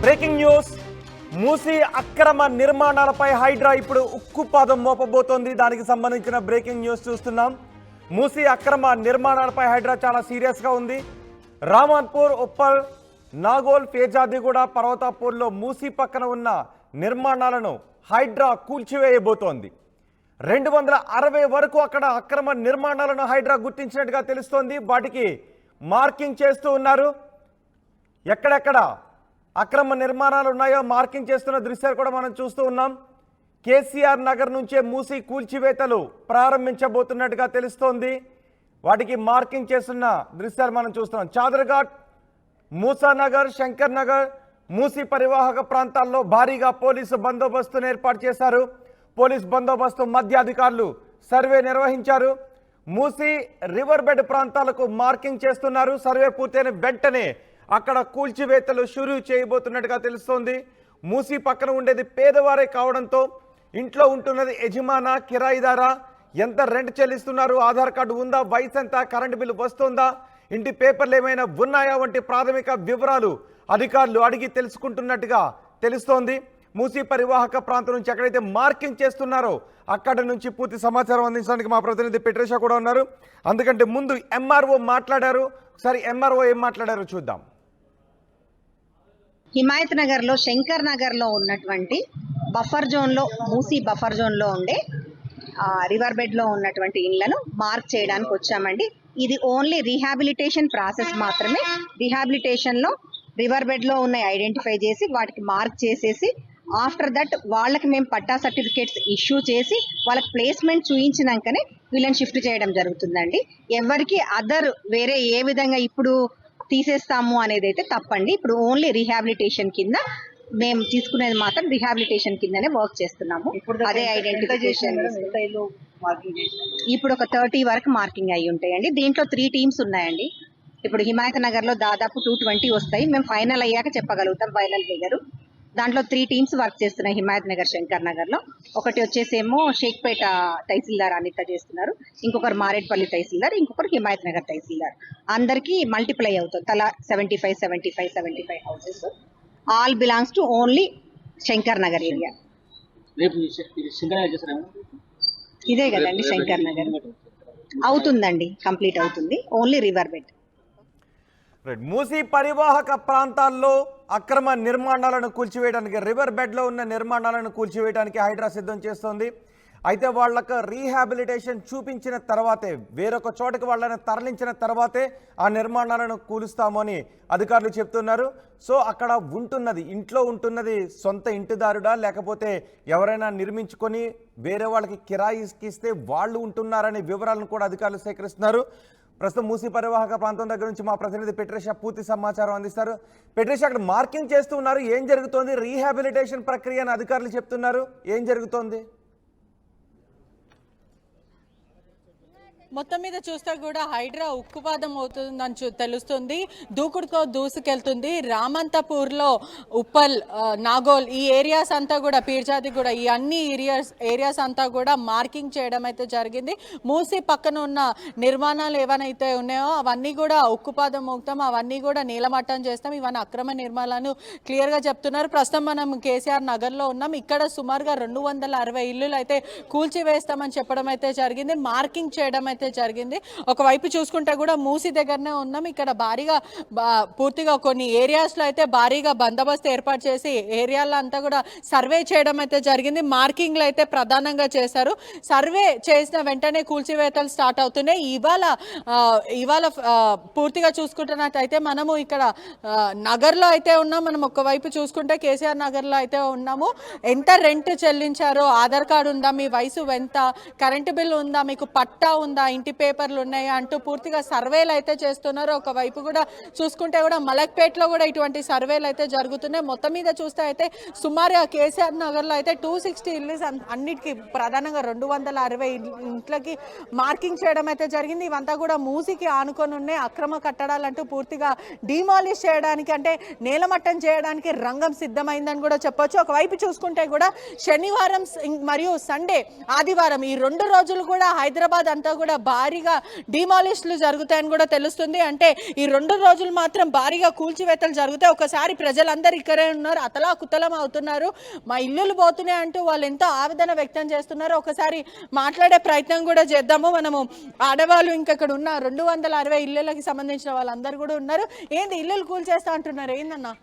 Breaking news. Musi అక్రమ నిర్మాణాలపై హైడ్రా ఇప్పుడు ఉక్కుపాదం మోపబోతోంది. దానికి సంబంధించిన బ్రేకింగ్ న్యూస్ చూస్తున్నాం. మూసీ అక్రమ నిర్మాణాలపై హైడ్రా చాలా సీరియస్గా ఉంది. రామన్పూర్, ఉప్పల్, నాగోల్, ఫేజాదిగూడ, పర్వతాపూర్లో మూసీ పక్కన ఉన్న నిర్మాణాలను హైడ్రా కూల్చివేయబోతోంది. 260 వరకు అక్కడ అక్రమ నిర్మాణాలను హైడ్రా గుర్తించినట్టుగా తెలుస్తోంది. వాటికి మార్కింగ్ చేస్తూ ఉన్నారు. ఎక్కడెక్కడ అక్రమ నిర్మాణాలు ఉన్నాయో మార్కింగ్ చేస్తున్న దృశ్యాలు కూడా మనం చూస్తూ ఉన్నాం. కేసీఆర్ నగర్ నుంచే మూసీ కూల్చివేతలు ప్రారంభించబోతున్నట్టుగా తెలుస్తోంది. వాటికి మార్కింగ్ చేస్తున్న దృశ్యాలు మనం చూస్తున్నాం. చాదర్ఘాట్, మూసానగర్, శంకర్ నగర్, మూసీ పరివాహక ప్రాంతాల్లో భారీగా పోలీసు బందోబస్తును ఏర్పాటు చేశారు. పోలీస్ బందోబస్తు మధ్య అధికారులు సర్వే నిర్వహించారు. మూసీ రివర్ బెడ్ ప్రాంతాలకు మార్కింగ్ చేస్తున్నారు. సర్వే పూర్తయిన వెంటనే అక్కడ కూల్చివేతలు షురూ చేయబోతున్నట్టుగా తెలుస్తోంది. మూసీ పక్కన ఉండేది పేదవారే కావడంతో ఇంట్లో ఉంటున్నది యజమానా, కిరాయిదారా, ఎంత రెంట్ చెల్లిస్తున్నారు, ఆధార్ కార్డు ఉందా, వయసు ఎంత, కరెంటు బిల్లు వస్తుందా, ఇంటి పేపర్లు ఏమైనా ఉన్నాయా వంటి ప్రాథమిక వివరాలు అధికారులు అడిగి తెలుసుకుంటున్నట్టుగా తెలుస్తోంది. మూసీ పరివాహక ప్రాంతం నుంచి ఎక్కడైతే మార్కింగ్ చేస్తున్నారో అక్కడ నుంచి పూర్తి సమాచారం అందించడానికి మా ప్రతినిధి పెట్రేషా కూడా ఉన్నారు. అందుకంటే ముందు ఎంఆర్ఓ మాట్లాడారు. ఒకసారి ఎంఆర్ఓ ఏం మాట్లాడారో చూద్దాం. హిమాయత్ నగర్ లో, శంకర్ నగర్ లో ఉన్నటువంటి బఫర్ జోన్ లో, మూసీ బఫర్ జోన్ లో ఉండే రివర్ బెడ్ లో ఉన్నటువంటి ఇళ్లను మార్క్ చేయడానికి వచ్చామండి. ఇది ఓన్లీ రీహాబిలిటేషన్ ప్రాసెస్ మాత్రమే. రీహాబిలిటేషన్ లో రివర్ బెడ్ లో ఉన్నాయి ఐడెంటిఫై చేసి వాటికి మార్క్ చేసేసి ఆఫ్టర్ దట్ వాళ్ళకి మేము పట్టా సర్టిఫికేట్స్ ఇష్యూ చేసి వాళ్ళకి ప్లేస్మెంట్ చూయించినాకనే వీళ్ళని షిఫ్ట్ చేయడం జరుగుతుందండి. ఎవరికి అదర్ వేరే ఏ విధంగా ఇప్పుడు తీసేస్తాము అనేది అయితే తప్పండి. ఇప్పుడు ఓన్లీ రీహాబిలిటేషన్ కింద మేము తీసుకునేది మాత్రం రీహాబిలిటేషన్ కిందనే వర్క్ చేస్తున్నాము. అదే ఐడెంటిఫికేషన్ ఇప్పుడు ఒక 30 వరకు మార్కింగ్ అయ్యి ఉంటాయండి. దీంట్లో 3 టీమ్స్ ఉన్నాయండి. ఇప్పుడు హిమాయత్ నగర్ లో దాదాపు 220 వస్తాయి. మేము ఫైనల్ అయ్యాక చెప్పగలుగుతాం ఫైనల్ ఫిగర్. దాంట్లో 3 టీమ్స్ వర్క్ చేస్తున్నాయి హిమాయత్ నగర్, శంకర్ నగర్ లో. ఒకటి వచ్చేసేమో షేక్పేట తహసీల్దార్ అనిత చేస్తున్నారు, ఇంకొకరు మారేడ్పల్లి తహసీల్దార్, ఇంకొకరు హిమాయత్ నగర్ తహసీల్దార్. అందరికి మల్టిప్లై అవుతుంది. తలా 75 houses. All belongs to only Shankar Nagar area. ఇదే కదండి శంకర్ నగర్. అవుతుందండి, కంప్లీట్ అవుతుంది. Only river bed. మూసీ పరివాహక ప్రాంతాల్లో అక్రమ నిర్మాణాలను కూల్చివేయడానికి, రివర్ బెడ్లో ఉన్న నిర్మాణాలను కూల్చివేయడానికి హైడ్రా సిద్ధం చేస్తోంది. అయితే వాళ్ళకు రీహాబిలిటేషన్ చూపించిన తర్వాతే, వేరొక చోటకి వాళ్ళని తరలించిన తర్వాతే ఆ నిర్మాణాలను కూలుస్తాము అని అధికారులు చెప్తున్నారు. సో అక్కడ ఉంటున్నది, ఇంట్లో ఉంటున్నది సొంత ఇంటిదారుడా, లేకపోతే ఎవరైనా నిర్మించుకొని వేరే వాళ్ళకి కిరాయికి ఇస్తే వాళ్ళు ఉంటున్నారనే వివరాలను కూడా అధికారులు సేకరిస్తున్నారు. ప్రస్తుతం మూసీ పరివాహక ప్రాంతం దగ్గర నుంచి మా ప్రతినిధి పెట్రేషా పూర్తి సమాచారం అందిస్తారు. పెట్రేషా, అక్కడ మార్కింగ్ చేస్తూ ఉన్నారు, ఏం జరుగుతోంది? రీహాబిలిటేషన్ ప్రక్రియ అని అధికారులు చెప్తున్నారు, ఏం జరుగుతోంది? మొత్తం మీద చూస్తే కూడా హైడ్రా ఉక్కుపాదం అవుతుందని తెలుస్తుంది. దూకుడుతో దూసుకెళ్తుంది. రామంతపూర్లో, ఉప్పల్, నాగోల్ ఈ ఏరియాస్ అంతా కూడా, పీర్జాది కూడా, ఈ అన్ని ఏరియాస్ అంతా కూడా మార్కింగ్ చేయడం అయితే జరిగింది. మూసీ పక్కన ఉన్న నిర్మాణాలు ఏవైతే ఉన్నాయో అవన్నీ కూడా ఉక్కుపాదం అవుతాం, అవన్నీ కూడా నీలమట్టం చేస్తాం, ఇవన్నీ అక్రమ నిర్మాణాలను క్లియర్గా చెప్తున్నారు. ప్రస్తుతం మనం కేసీఆర్ నగర్లో ఉన్నాం. ఇక్కడ సుమారుగా 260 ఇల్లులు అయితే కూల్చివేస్తామని చెప్పడం అయితే జరిగింది. మార్కింగ్ చేయడం అయితే జరిగింది. ఒకవైపు చూసుకుంటే కూడా మూసీ దగ్గరనే ఉన్నాం. ఇక్కడ భారీగా పూర్తిగా కొన్ని ఏరియాస్లో అయితే భారీగా బందోబస్తు ఏర్పాటు చేసి ఏరియాలో అంతా కూడా సర్వే చేయడం అయితే జరిగింది. మార్కింగ్లు అయితే ప్రధానంగా చేశారు. సర్వే చేసిన వెంటనే కూల్చివేతలు స్టార్ట్ అవుతున్నాయి. ఇవాళ పూర్తిగా చూసుకుంటున్నట్టయితే మనము ఇక్కడ నగర్లో అయితే ఉన్నాం. మనం ఒకవైపు చూసుకుంటే కేసీఆర్ నగర్లో అయితే ఉన్నాము. ఎంత రెంట్ చెల్లించారో, ఆధార్ కార్డు ఉందా, మీ వయసు ఎంత, కరెంటు బిల్లు ఉందా, మీకు పట్టా ఉందా, ఇంటి పేపర్లు ఉన్నాయా అంటూ పూర్తిగా సర్వేలు అయితే చేస్తున్నారు. ఒకవైపు కూడా చూసుకుంటే కూడా మలక్పేటలో కూడా ఇటువంటి సర్వేలు అయితే జరుగుతున్నాయి. మొత్తం మీద చూస్తే అయితే సుమారుగా కేసీఆర్ నగర్లో అయితే 260 ఇల్లు, అన్నిటికీ ప్రధానంగా 260 ఇంట్లకి మార్కింగ్ చేయడం అయితే జరిగింది. ఇవంతా కూడా మూసీకి ఆనుకొని ఉన్నాయి. అక్రమ కట్టడాలంటూ పూర్తిగా డిమాలిష్ చేయడానికి, అంటే నేలమట్టం చేయడానికి రంగం సిద్ధమైందని కూడా చెప్పొచ్చు. ఒకవైపు చూసుకుంటే కూడా శనివారం మరియు సండే, ఆదివారం ఈ 2 రోజులు కూడా హైదరాబాద్ అంతా కూడా భారీగా డిమాలిష్లు జరుగుతాయని కూడా తెలుస్తుంది. అంటే ఈ 2 రోజులు మాత్రం భారీగా కూల్చివేతలు జరుగుతాయి. ఒకసారి ప్రజలందరూ ఇక్కడే ఉన్నారు, అతలాకుతలం అవుతున్నారు, మా ఇల్లులు పోతున్నాయి అంటూ వాళ్ళు ఎంతో ఆవేదన వ్యక్తం చేస్తున్నారు. ఒకసారి మాట్లాడే ప్రయత్నం కూడా చేద్దాము. మనము ఆడవాళ్ళు ఇంకా ఇక్కడ ఉన్న 260 ఇళ్ళకి సంబంధించిన వాళ్ళందరూ కూడా ఉన్నారు. ఏంది ఇల్లులు కూల్చేస్తా అంటున్నారు, ఏందన్నా?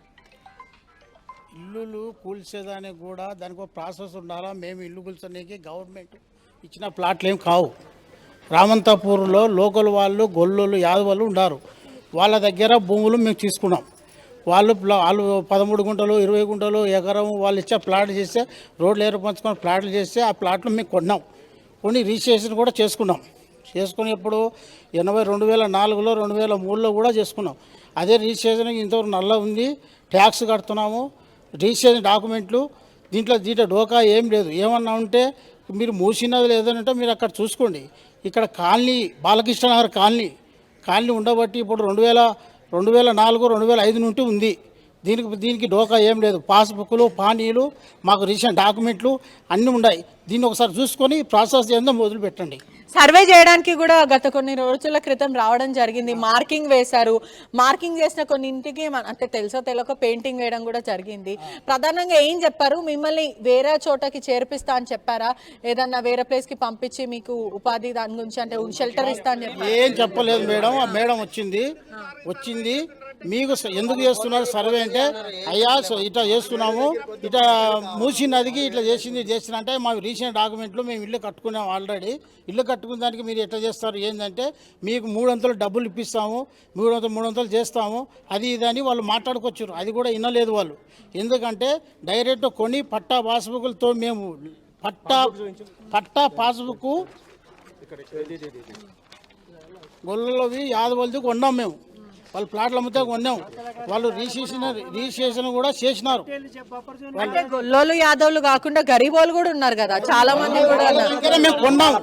ఇల్లులు కూల్చేదానికి కూడా దానికి ఒక ప్రాసెస్ ఉండాలా. మేము ఇల్లు కూల్చడానికి గవర్నమెంట్ ఇచ్చిన ప్లాట్లు ఏం కావు. రామంతాపూర్లో లోకల్ వాళ్ళు, గొల్లోళ్ళు, యాదవాళ్ళు ఉన్నారు. వాళ్ళ దగ్గర భూములు మేము తీసుకున్నాం. వాళ్ళు 13 గుంటలు, 20 గుంటలు, ఎకరం వాళ్ళు ఇచ్చే ప్లాట్ చేస్తే, రోడ్లు ఏర్పరచుకొని ప్లాట్లు చేస్తే ఆ ప్లాట్లు మేము కొన్నాం. కొన్ని రిజిస్ట్రేషన్ కూడా చేసుకున్నాం. చేసుకుని ఇప్పుడు 2004లో 2003లో కూడా చేసుకున్నాం. అదే రిజిస్ట్రేషన్ ఇంతవరకు నల్ల ఉంది, ట్యాక్స్ కడుతున్నాము, రిజిస్ట్రేషన్ డాక్యుమెంట్లు దీంట్లో డోకా ఏం లేదు. ఏమన్నా ఉంటే మీరు మూసినది లేదంటే మీరు అక్కడ చూసుకోండి. ఇక్కడ కాలనీ, బాలకృష్ణనగర్ కాలనీ ఉండబట్టి ఇప్పుడు 2004, 2005 నుండి ఉంది. దీనికి డోకా ఏం లేదు. పాస్బుక్లు, పానీలు, మాకు రిజిస్ట్రేషన్ డాక్యుమెంట్లు అన్నీ ఉన్నాయి. దీన్ని ఒకసారి చూసుకొని ప్రాసెస్ ఏందో మొదలు పెట్టండి. సర్వే చేయడానికి కూడా గత కొన్ని రోజుల క్రితం రావడం జరిగింది. మార్కింగ్ వేశారు. మార్కింగ్ చేసిన కొన్ని ఇంటికి అంటే తెలుసో తెలియక పెయింటింగ్ వేయడం కూడా జరిగింది. ప్రధానంగా ఏం చెప్పారు? మిమ్మల్ని వేరే చోటకి చేర్పిస్తా అని చెప్పారా? ఏదన్నా వేరే ప్లేస్కి పంపించి మీకు ఉపాధి దాని గురించి అంటే షెల్టర్ ఇస్తా అని చెప్పారు? ఏం చెప్పలేదు మేడం. ఆ మేడం వచ్చింది మీకు ఎందుకు చేస్తున్నారు సర్వే అంటే, అయ్యా ఇట్లా చేస్తున్నాము, ఇట్లా మూసి నదికి ఇట్లా చేసిన అంటే మా రీసెంట్ డాక్యుమెంట్లు మేము ఇల్లు కట్టుకున్నాము. ఆల్రెడీ ఇల్లు కట్టుకున్న దానికి మీరు ఎట్లా చేస్తారు ఏంటంటే, మీకు 300 డబ్బులు ఇప్పిస్తాము, 300 చేస్తాము, అది ఇదని వాళ్ళు మాట్లాడుకొచ్చారు. అది కూడా వినలేదు వాళ్ళు. ఎందుకంటే డైరెక్ట్ కొని పట్టా పాస్బుక్లతో మేము పట్టా పాస్బుక్ గొల్లవి యాదవలది కొన్నాం. మేము వాళ్ళు ప్లాట్లు అమ్మితే కొన్నాం. వాళ్ళు రిజిస్ట్రేషన్ కూడా చేసినారు. అంటే గొల్లోలు, యాదవులు కాకుండా గరీబోలు కూడా ఉన్నారు కదా, చాలా మంది కూడా మేము కొన్నాం.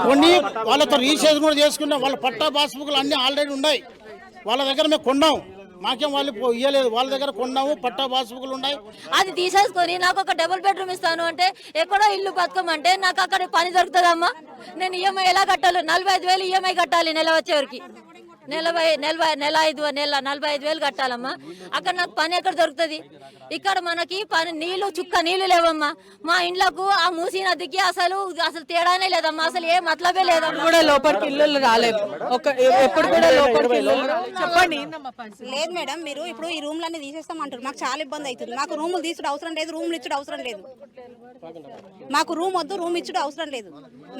కొన్ని వాళ్ళతో రిజిస్ట్రేషన్ కూడా చేసుకున్నాం. వాళ్ళ పట్టా పాస్బుక్లు అన్నీ ఆల్రెడీ ఉన్నాయి. వాళ్ళ దగ్గర మేము కొన్నాం. మాకేం వాళ్ళు ఇవ్వలేదు. వాళ్ళ దగ్గర కొన్నాము, పట్టా పాస్బుక్లు ఉన్నాయి. అది తీసేసుకొని నాకు ఒక డబుల్ బెడ్రూమ్ ఇస్తాను అంటే, ఎక్కడో ఇల్లు బతకమంటే నాకు అక్కడ పని దొరుకుతుందమ్మా. నేను ఈఎంఐ ఎలా కట్టాలి? 45,000 ఈఎంఐ కట్టాలి నెల వచ్చేవరకు. నెల 45,000 కట్టాలమ్మా. అక్కడ నాకు పని ఎక్కడ దొరుకుతుంది? ఇక్కడ మనకి పని చుక్క నీళ్లు లేవమ్మా. మా ఇండ్లకు ఆ మూసీ నదికి అసలు తేడానే లేదమ్మా. అసలు ఏ మతలబే లేదమ్మా. కూడా లోపలికి ఇల్లు రాలేదు. ఎప్పుడు కూడా లోపలికి ఇల్లు చెప్పండి. లేదు మేడం, మీరు ఇప్పుడు ఈ రూమ్లన్నీ తీసేస్తామంటారు. మాకు చాలా ఇబ్బంది అవుతుంది. మాకు రూములు తీసుడు అవసరం లేదు, రూములు ఇచ్చుడు అవసరం లేదు. మాకు రూమ్ వద్దు, రూమ్ ఇచ్చుడు అవసరం లేదు.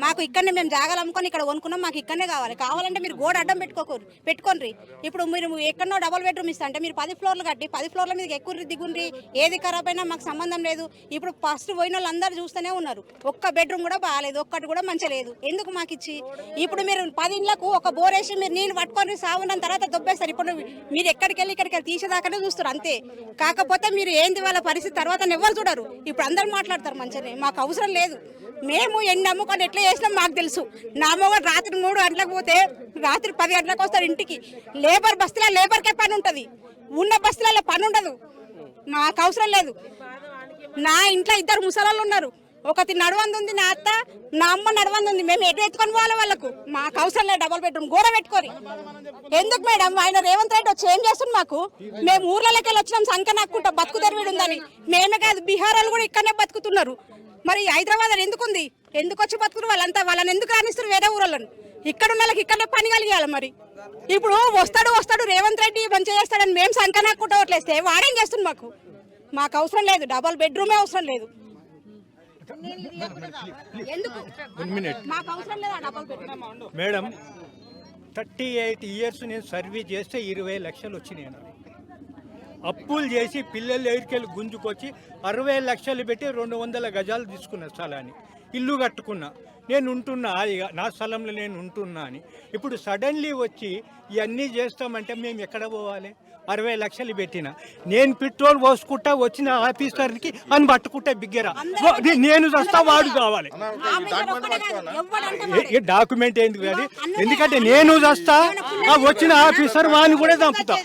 మాకు ఇక్కడనే మేము జాగాలు అమ్ముకొని ఇక్కడ కొనుక్కున్నాం. మాకు ఇక్కడనే కావాలంటే మీరు గోడ అడ్డం పెట్టుకోండి. ఇప్పుడు మీరు ఎక్కడో డబుల్ బెడ్రూమ్ ఇస్తా అంటే మీరు 10 ఫ్లోర్లు కట్టి 10 ఫ్లోర్ల మీద ఎక్కువ దిగుండ్రి, ఏది ఖరాబ్ అయినా మాకు సంబంధం లేదు. ఇప్పుడు ఫస్ట్ పోయిన వాళ్ళు అందరూ చూస్తూనే ఉన్నారు. ఒక్క బెడ్రూమ్ కూడా బాగాలేదు, ఒక్కటి కూడా మంచిగా లేదు. ఎందుకు మాకు ఇచ్చి ఇప్పుడు మీరు 10 ఇండ్లకు ఒక బోర్ వేసి మీరు నీళ్ళు పట్టుకొని సాగున్న తర్వాత దొబ్బేస్తారు. ఇప్పుడు మీరు ఎక్కడికి వెళ్ళి ఇక్కడికి తీసేదాకానే చూస్తారు అంతే. కాకపోతే మీరు ఏంది వాళ్ళ పరిస్థితి తర్వాత ఎవరు చూడరు. ఇప్పుడు అందరు మాట్లాడతారు మంచిగానే. మాకు అవసరం లేదు. మేము ఎన్ని నమ్ముకొని ఎట్లా చేసినాం మాకు తెలుసు. నా మొగ రాత్రి 3 గంటలకు పోతే రాత్రి 10 గంటలకు వస్తారు ఇంటికి. లేబర్ బస్తీలో లేబర్కే పని ఉంటుంది, ఉన్న బస్తీలలో పని ఉండదు. మాకు అవసరం లేదు. నా ఇంట్లో 2 ముసలాళ్ళు ఉన్నారు. ఒకటి నడవంది ఉంది, నా అత్త, నా అమ్మ నడవంది ఉంది. మేము ఎటు ఎత్తుకొని పోవాలి వాళ్ళకు. మాకు అవసరం లేదు డబుల్ బెడ్రూమ్. గోడ పెట్టుకొని ఎందుకు మేడం? ఆయన రేవంత్ రెడ్డి వచ్చి ఏం చేస్తుంది మాకు? మేము ఊర్లలోకి వెళ్ళి వచ్చినాం సంఖ్య నాకుంటా బతుకు తెరవీడు ఉందని. మేమే కాదు, బీహార్ వాళ్ళు కూడా ఇక్కడనే బతుకుతున్నారు. మరి హైదరాబాద్ అని ఎందుకుంది? ఎందుకు వచ్చి బతుకున్నారు వాళ్ళంతా? వాళ్ళని ఎందుకు రానిస్తారు వేరే ఊళ్ళని? ఇక్కడ ఉన్న వాళ్ళకి ఇక్కడనే పని కలిగాలి. మరి ఇప్పుడు వస్తాడు రేవంత్ రెడ్డి మంచిగా చేస్తాడని మేము సంఖ్య నాకుంటా ఓట్లేస్తే వాడేం చేస్తుంది మాకు? మాకు అవసరం లేదు, డబుల్ బెడ్రూమే అవసరం లేదు. మేడం 38 ఇయర్స్ నేను సర్వీస్ చేస్తే 20 లక్షలు వచ్చినాయి. అప్పులు చేసి పిల్లలు ఎదురుకెళ్ళి గుంజుకొచ్చి 60 లక్షలు పెట్టి 200 గజాలు తీసుకున్న స్థలాన్ని ఇల్లు కట్టుకున్నా. నేను ఉంటున్నా, నా స్థలంలో నేను ఉంటున్నా అని. ఇప్పుడు సడన్లీ వచ్చి ఇవన్నీ చేస్తామంటే మేము ఎక్కడ పోవాలి? 60 లక్షలు పెట్టిన నేను పెట్రోల్ పోసుకుంటా వచ్చిన ఆఫీసర్కి అని పట్టుకుంటే బిగ్గరా నేను చస్తా, వాడు కావాలి. డాక్యుమెంట్ ఏంది అది? ఎందుకంటే నేను చస్తా, వచ్చిన ఆఫీసర్ వాడిని కూడా చంపుతా,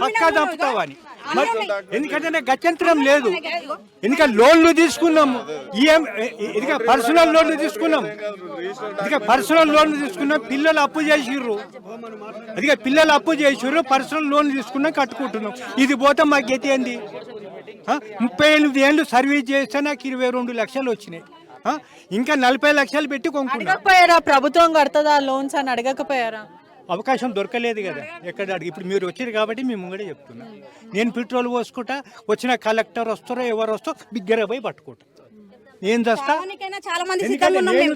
పక్కా చంపుతా వాని. ఎందుకంటే గత్యంతరం లేదు. ఎందుకంటే లోన్లు తీసుకున్నాము, ఎందుకంటే పర్సనల్ లోన్లు తీసుకున్నాం, పిల్లలు అప్పు చేసిర్రు, పిల్లలు అప్పు చేసిర్రు, పర్సనల్ లోన్ తీసుకున్నాం, కట్టుకుంటున్నాం. ఇది పోతే మా గతి ఏంది? 38 ఏళ్ళు సర్వీస్ చేస్తే నాకు 22 లక్షలు వచ్చినాయి. ఇంకా 40 లక్షలు పెట్టి కొనుక్కున్నా. ప్రభుత్వం కడుతుందా లోన్స్ అని అడగకపోయారా? అవకాశం దొరకలేదు కదా ఎక్కడ అడిగి. ఇప్పుడు మీరు వచ్చారు కాబట్టి మేము ముంగడే చెప్తున్నా. నేను పెట్రోల్ పోసుకుంటా, వచ్చిన కలెక్టర్ వస్తారో ఎవరు వస్తో బిగ్గర పోయి పట్టుకుంటా. నేను చేస్తా, చాలా మంది సిద్ధంగా ఉన్నాం మేము.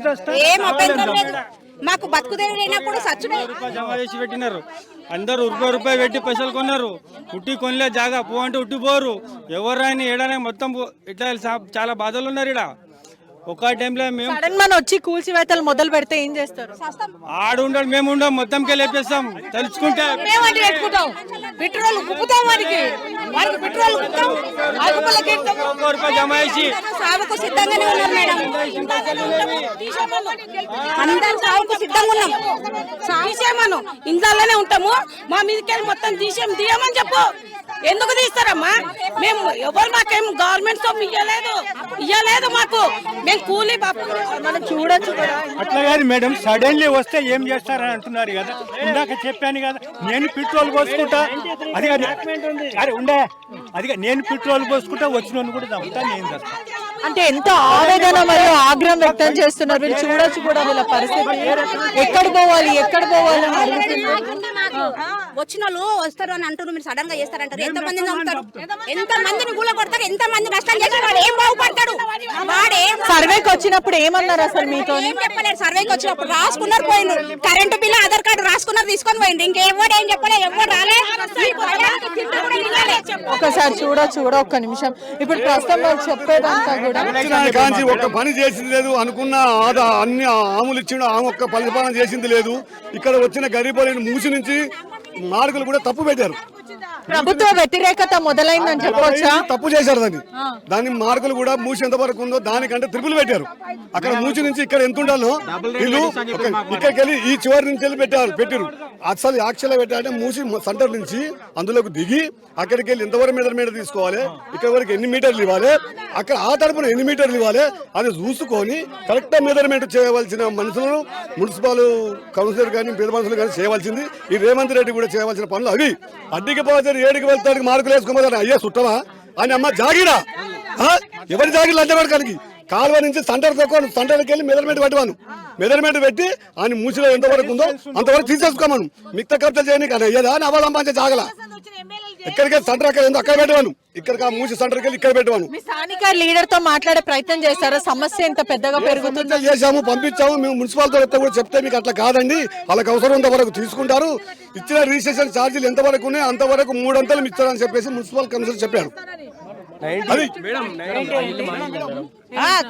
ఏం అభ్యంతరం లేదు. మాకు బతుకుదేవి లేనప్పుడు జమ చేసి పెట్టినారు. అందరు రూపాయి పెట్టి పైసలు కొన్నారు. ఉట్టి కొనలే జాగా పో అంటే ఉట్టి పోరు. ఎవరైనా ఏడనే మొత్తం ఇట్లా చాలా బాధలు ఉన్నారు. ఇక్కడ ఒక టైంలో మేము సడన్ మన వచ్చి కూల్చివేతలు మొదలు పెడితే ఏం చేస్తారు? ఆడు ఉండాలి, మేము ఉండం, మొత్తంకే లేపేస్తాం. తెలుసుకుంటే పెట్రోల్ కుప్పుతాం, వాడికి పెట్రోల్ రూపాయి జమ చేసి సాగుకు సిద్ధంగానే ఉన్నారు మేడం. అందరం సాగుకు సిద్ధంగా ఉన్నాం. తీసేమను ఇంట్లోనే ఉంటాము. మా మీదకెళ్ళి మొత్తం తీయమని చెప్పు. ఎందుకు తీస్తారమ్మా? మేము ఎవరు మాకేం గవర్నమెంట్ ఇయ్యలేదు మాకు. మేము కూలీ మనం చూడొచ్చు కదా. అట్లా కాదు మేడం, సడన్లీ వస్తే ఏం చేస్తారని అంటున్నారు కదా. ఇందాక చెప్పాను కదా, నేను పెట్రోల్ పోసుకుంటా, నేను పెట్రోల్ పోసుకుంటా, వచ్చిన కూడా చంపుతా, నేను చేస్తా. అంటే ఎంత ఆవేదన మరియు ఆగ్రహం వ్యక్తం చేస్తున్నారు. వీళ్ళు చూడొచ్చు కూడా వీళ్ళ పరిస్థితి. ఎక్కడ పోవాలి అని అడుగుతున్నారు. వచ్చిన వాళ్ళు వస్తారు అని అంటారు, మీరు సడన్ గా చేస్తారంటారు. ఎంత మందిని చంపుతారు, ఎంత మందిని గుళ్ళ కొడతారు, ఎంత మంది నష్టం చేసి వాడు ఏం బాగుపడతాడు? వాడే సర్వేకి వచ్చినప్పుడు ఏమన్నారు అసలు మీతో? ఏం చెప్పలేరు. సర్వేకి వచ్చినప్పుడు రాసుకున్నారు, పోయినారు. కరెంటు బిల్లు, ఆధార్ కార్డు రాసుకున్నారు, తీసుకొని పోయిండు. ఇంకెవడు ఏం చెప్పలేదు, ఎవరు రాలే. ఒకసారి చూడొచ్చు కూడా, ఒక్క నిమిషం. ఇప్పుడు ప్రస్తుతం వాళ్ళు చెప్పేదంతా కూడా కాంచి ఒక్క పని చేసింది లేదు. అనుకున్న అన్ని ఆములు ఇచ్చిండు, ఆమె ఒక్క పరిపాలన చేసింది లేదు. ఇక్కడ వచ్చిన గరీబులను మూసి నుంచి మార్కులు కూడా తప్పు పెట్టారు. ప్రభుత్వ వ్యతిరేకత మొదలైందని చెప్పొచ్చా? తప్పు చేశారు దాన్ని మార్కులు కూడా మూసి ఎంత వరకు ఉందో దానికంటే ట్రిపుల్ పెట్టారు. అక్కడ మూసి నుంచి ఇక్కడ ఎంత ఉండాలో వీళ్ళు ఇక్కడికి వెళ్ళి ఈ చివరి నుంచి వెళ్ళి పెట్టారు. అసలు యాక్చువల్గా పెట్టాలంటే మూసి సెంటర్ నుంచి అందులోకి దిగి అక్కడికి వెళ్ళి ఎంతవరకు మెజర్మెంట్ తీసుకోవాలి, ఇక్కడ వరకు ఎన్ని మీటర్లు ఇవ్వాలి, అక్కడ ఆ తరపున ఎన్ని మీటర్లు ఇవ్వాలి, అది చూసుకొని కరెక్ట్ మెజర్మెంట్ చేయవలసిన మనుషులను మున్సిపల్ కౌన్సిలర్ కానీ పేద మనుషులు కానీ చేయవలసింది. ఈ రేవంత్ రెడ్డి కూడా చేయవలసిన పనులు అవి. అడ్డికి పోతే 7కి వెళ్తాడికి మార్కులు వేసుకోమని అయ్యా చుట్టమా అని అమ్మ జాగిరా, ఎవరి జాగిరి లంచబడకానికి కాలువ నుంచి సెంటర్కి వెళ్ళి మెజర్మెంట్ పెట్టవాను. మెజర్మెంట్ పెట్టి ఆయన మూసిలో ఎంతవరకు ఉందో అంతవరకు తీసేసుకోమను. మిగతా ఖర్చులు చేయని కానీ అయ్యేదా అని అవలంబించే జాగల. ఎక్కడికి సెంటర్ అక్కడ ఉందో అక్కడ పెట్టవాను, ఇక్కడికి ఆ మూసి సెంటర్కి వెళ్ళి ఇక్కడ పెట్టవాను. స్థానిక లీడర్ తో మాట్లాడే ప్రయత్నం చేస్తారా? సమస్య ఎంత పెద్దగా పెరుగుతుంది చేశాము, పంపించాము. మేము మున్సిపాలిటీ కూడా చెప్తే మీకు అట్లా కాదండి, వాళ్ళకి అవసరం అంతవరకు తీసుకుంటారు. ఇచ్చిన రిజిస్ట్రేషన్ ఛార్జీలు ఎంతవరకు ఉన్నాయో అంతవరకు 300 ఇచ్చారని చెప్పేసి మున్సిపల్ కమిషనర్ చెప్పాడు. అది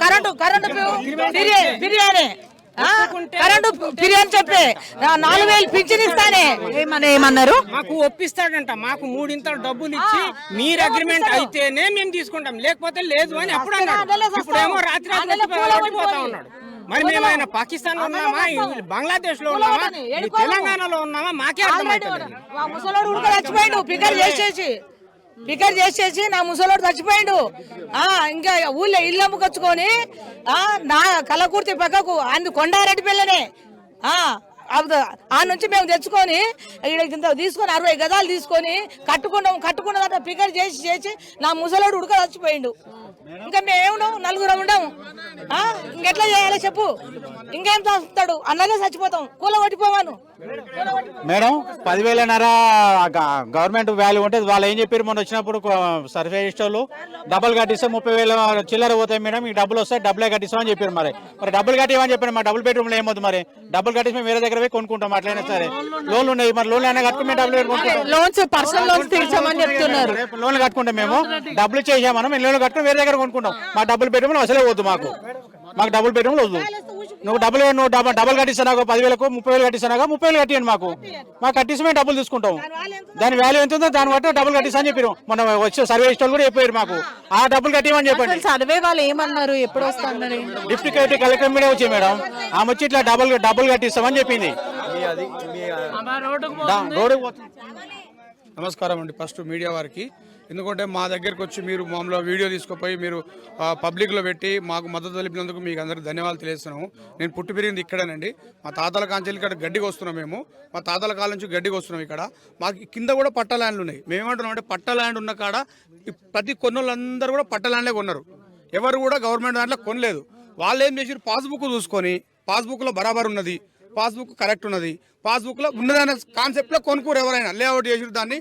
కరెంటు బిర్యానీ కరెంటు బిర్యానీ చెప్పి 4000 పింఛన్ ఇస్తానే ఏమన్నారు? మాకు ఒప్పిస్తాడంట. మాకు 3 డబ్బులు ఇచ్చి మీరు అగ్రిమెంట్ అయితేనే మేము తీసుకుంటాం, లేకపోతే లేదు అని అప్పుడు అన్నాడు. ఇప్పుడేమో రాత్రి పోతా ఉన్నాడు. మరి మేమైనా పాకిస్తాన్ లో ఉన్నామా, బంగ్లాదేశ్ లో ఉన్నామా, తెలంగాణలో ఉన్నామా, మాకే అర్థమవుతుంది. ముసలోడు చచ్చిపోయాడు, ఫికర్ చేసేసి నా ముసలోడు చచ్చిపోయాడు. ఇంకా ఊళ్ళో ఇల్లు అమ్ముకొచ్చుకొని నా కలకూర్తి పక్కకు అందు కొండారెడ్డి పిల్లనే ఆ నుంచి మేము తెచ్చుకొని తీసుకొని 60 గదాలు తీసుకొని కట్టుకున్నదంట ఫికర్ చేసి నా ముసలోడు ఉడక చచ్చిపోయిండు. ఇంకా మేము నలుగురం ఉండము. ఇంకెట్లా చేయాలి చెప్పు? ఇంకేం చేస్తాడు? అన్నదే చచ్చిపోతాం, కూల కొట్టిపోవాను. మేడం 10,000 గవర్నమెంట్ వాల్యూ ఉంటే వాళ్ళు ఏం చెప్పారు మొన్న వచ్చినప్పుడు సర్వే ఇష్టోళ్ళు డబ్బులు కట్టిస్తే 30,000 చిల్లర పోతాయి మేడం, ఈ డబ్బులు వస్తాయి, డబ్బులే కట్టిస్తామని చెప్పారు. మరి డబ్బులు కట్టివని చెప్పారు. మరి డబుల్ బెడ్రూమ్లో ఏమవుతుంది? మరి డబ్బులు కట్టిస్తే మేము వేరే దగ్గర పోయి కొనుక్కుంటాం. అట్లయినా సరే లోన్లు ఉన్నాయి, మరి లోన్లు అయినా కట్టుకుని డబ్బులు పెట్టుకుంటాం. లోన్స్ పర్సనల్ లోన్స్ తీర్చామని చెప్తున్నారు. లోన్లు కట్టుకుంటాం, మేము డబ్బులు చేసామని మేము లోన్లు కట్టుకుని వేరే దగ్గర కొనుక్కుంటాం. మా డబ్బులు బెడ్రూమ్లో అసలే వద్దు, మాకు డబుల్ బెడ్రూమ్లో వద్దు. నువ్వు డబ్బులు కట్టిస్తానాగో 10,000కు 30,000 కట్టిస్తానాగా 30,000 కట్టియండి. మాకు కట్టిస్తే మేము డబ్బులు తీసుకుంటాం. దాని వాల్యూ ఎంత ఉందో దాన్ని బట్టి డబ్బులు కట్టిస్తా అని చెప్పారు. మొన్న వచ్చే సర్వే ఇష్టం కూడా చెప్పారు మాకు, ఆ డబ్బులు కట్టిమని చెప్పండి. సర్వే వాళ్ళు ఏమన్నారు? ఎప్పుడు వస్తున్నారు? డిప్యూటీ కలెక్టర్ మీడే వచ్చాయి మేడం. ఆమె వచ్చి ఇట్లా డబ్బులు కట్టిస్తామని చెప్పింది. రోడ్డు నమస్కారం అండి ఫస్ట్ మీడియా వారికి. ఎందుకంటే మా దగ్గరికి వచ్చి మీరు మామూలుగా వీడియో తీసుకుపోయి మీరు పబ్లిక్లో పెట్టి మాకు మద్దతు తెలిపినందుకు మీకు అందరికీ ధన్యవాదాలు తెలియజేస్తున్నాము. నేను పుట్టి పెరిగింది ఇక్కడేనండి. మా తాతల కాంచెలు ఇక్కడ గడ్డికి వస్తున్నాం. మేము మా తాతల కాలం నుంచి గడ్డికి వస్తున్నాం. ఇక్కడ మాకు కింద కూడా పట్ట ల్యాండ్లు ఉన్నాయి. మేమేమంటున్నాం అంటే పట్ట ల్యాండ్ ఉన్న కాడ ప్రతి కొన్నోళ్ళందరూ కూడా పట్ట ల్యాండ్లే కొన్నారు. ఎవరు కూడా గవర్నమెంట్ దాంట్లో కొనలేదు. వాళ్ళు ఏం చేసారు, పాస్బుక్ చూసుకొని పాస్బుక్లో బరాబర్ ఉన్నది, పాస్బుక్ కరెక్ట్ ఉన్నది, పాస్బుక్లో ఉన్నదనే కాన్సెప్ట్లో కొనుక్కోరు. ఎవరైనా లేఅవుట్ చేసారు దాన్ని.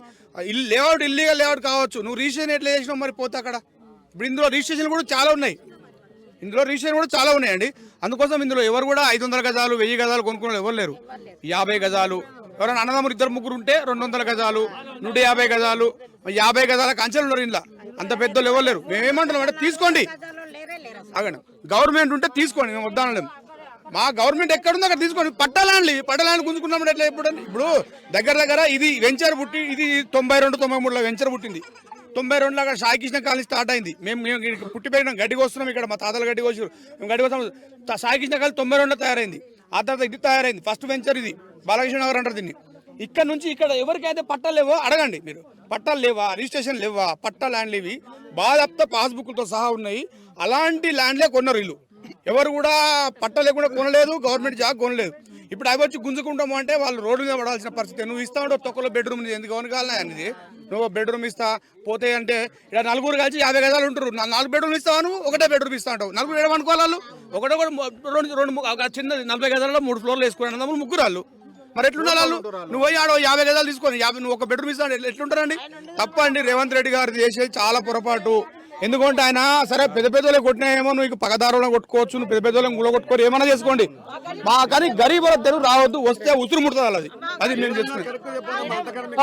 లేఅవుట్ ఇల్లీగల్ లేఅవుట్ కావచ్చు, నువ్వు రిజిస్ట్రేషన్ ఎట్లా చేసినావు మరి పోతే అక్కడ. ఇప్పుడు ఇందులో రిజిస్ట్రేషన్ కూడా చాలా ఉన్నాయి. ఉన్నాయండి. అందుకోసం ఇందులో ఎవరు కూడా 500 గజాలు 1000 గజాలు కొనుక్కునే ఎవరు లేరు. 50 గజాలు ఎవరైనా అన్నదమ్ములు 2-3 ఉంటే 200 గజాలు 150 గజాలు 50 గజాల కంచెలు ఉన్నారు. ఇంట్లో అంత పెద్దలు ఎవరు లేరు. మేమేమంటున్నాం అంటే తీసుకోండి, అగండి గవర్నమెంట్ ఉంటే తీసుకోండి, మేము వద్దానలేము. మా గవర్నమెంట్ ఎక్కడుందో అక్కడ తీసుకోండి. పట్టాలని గుంజుకున్నామంటే ఎట్లా ఇప్పుడు దగ్గర ఇది వెంచర్ పుట్టి ఇది 92-93లో వెంచర్ పుట్టింది. 92లో అక్కడ సాయికృష్ణ కాలనీ స్టార్ట్ అయింది. మేము పుట్టి పెరిగినాం, గడ్డికి వస్తున్నాం. ఇక్కడ మా తాతలు గడ్డికి వచ్చారు, మేము గడ్డికి వస్తాం. సాయికృష్ణ కాలనీ 92లో తయారైంది. ఆ తర్వాత ఇది తయారైంది. ఫస్ట్ వెంచర్ ఇది బాలకృష్ణ నగర్ అంటారు దీన్ని. ఇక్కడ నుంచి ఇక్కడ ఎవరికైతే పట్టాలు లేవో అడగండి మీరు. పట్టాలు లేవా, రిజిస్ట్రేషన్ లేవా, పట్టా ల్యాండ్లు ఇవి బాధప్త పాస్బుక్లతో సహా ఉన్నాయి. అలాంటి ల్యాండ్లే కొన్నారు వీళ్ళు. ఎవరు కూడా పట్ట లేకుండా కొనలేదు, గవర్నమెంట్ జాబ్ కొనలేదు. ఇప్పుడు అవి వచ్చి గుంజుకుంటాము అంటే వాళ్ళు రోడ్డు మీద పడాల్సిన పరిస్థితి. నువ్వు ఇస్తా ఉంటావు తొక్కలో బెడ్రూమ్, ఎందుకు కొనగాలనే అనేది. నువ్వు బెడ్రూమ్ ఇస్తా పోతే అంటే ఇక్కడ నలుగురు కలిసి 50 గజాలు ఉంటారు. 4 బెడ్రూమ్ ఇస్తావు, నువ్వు ఒకటే బెడ్రూమ్ ఇస్తా ఉంటావు. నలుగురు ఏమనుకోవాలి వాళ్ళు. ఒకటే చిన్న 40 గజాలలో 3 ఫ్లోర్లు వేసుకుని ముగ్గురు వాళ్ళు. మరి ఎట్లుండాలి వాళ్ళు? నువ్వు పోయి ఆడో 50 గజాలు తీసుకొని నువ్వు ఒక బెడ్రూమ్ ఇస్తా ఎట్లుంటారండి? తప్పండి. రేవంత్ రెడ్డి గారు చేసేది చాలా పొరపాటు. ఎందుకంటే ఆయన సరే పెద్దోళ్ళే కొట్టినాయేమో, నువ్వు పగదారులను కొట్టుకోవచ్చు, నువ్వు పెద్దోళ్ళని గుల కొట్టుకోరు, ఏమైనా చేసుకోండి. కానీ గరీబుల తెలుగు రావద్దు, వస్తే ఉసురు ముడుతుంది. అది మేము చెప్తున్నాం.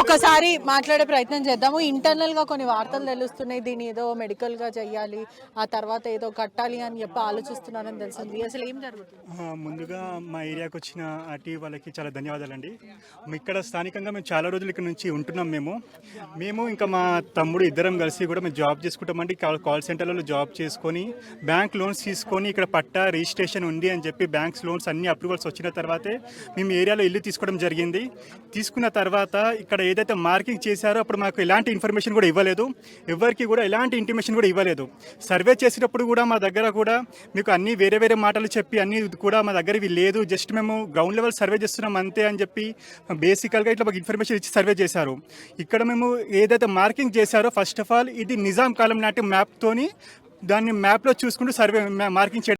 ఒకసారి మాట్లాడే ప్రయత్నం చేద్దాము. ఇంటర్నల్ గా కొన్ని వార్తలు తెలుస్తున్నాయి, దీన్ని ఏదో మెడికల్ గా చెయ్యాలి, ఆ తర్వాత ఏదో కట్టాలి అని చెప్పి ఆలోచిస్తున్నారని తెలిసింది. అసలు ఏం జరుగుతుంది? ముందుగా మా ఏరియాకి వచ్చిన ఆర్టీ వాళ్ళకి చాలా ధన్యవాదాలండి. ఇక్కడ స్థానికంగా మేము చాలా రోజులు ఇక్కడ నుంచి ఉంటున్నాం. మేము ఇంకా మా తమ్ముడు ఇద్దరం కలిసి కూడా మేము జాబ్ చేసుకుంటామండి. కాల్ సెంటర్లలో జాబ్ చేసుకొని బ్యాంక్ లోన్స్ తీసుకొని ఇక్కడ పట్టా రిజిస్ట్రేషన్ ఉంది అని చెప్పి బ్యాంక్స్ లోన్స్ అన్ని అప్రూవల్స్ వచ్చిన తర్వాతే మేము ఏరియాలో ఇల్లు తీసుకోవడం జరిగింది. తీసుకున్న తర్వాత ఇక్కడ ఏదైతే మార్కింగ్ చేశారో అప్పుడు మాకు ఎలాంటి ఇన్ఫర్మేషన్ కూడా ఇవ్వలేదు, ఎవరికి కూడా ఎలాంటి ఇంటిమేషన్ కూడా ఇవ్వలేదు. సర్వే చేసేటప్పుడు కూడా మా దగ్గర కూడా మీకు అన్ని వేరే మాటలు చెప్పి అన్ని కూడా మా దగ్గర ఇవి లేదు, జస్ట్ మేము గ్రౌండ్ లెవెల్ సర్వే చేస్తున్నాం అంతే అని చెప్పి బేసికల్గా ఇట్లా మాకు ఇన్ఫర్మేషన్ ఇచ్చి సర్వే చేశారు. ఇక్కడ మేము ఏదైతే మార్కింగ్ చేశారో ఫస్ట్ ఆఫ్ ఆల్ ఇది నిజాం కాలం నాటి మ్యాప్తోని దాన్ని మ్యాప్లో చూసుకుంటూ సర్వే మార్కింగ్ చేయడం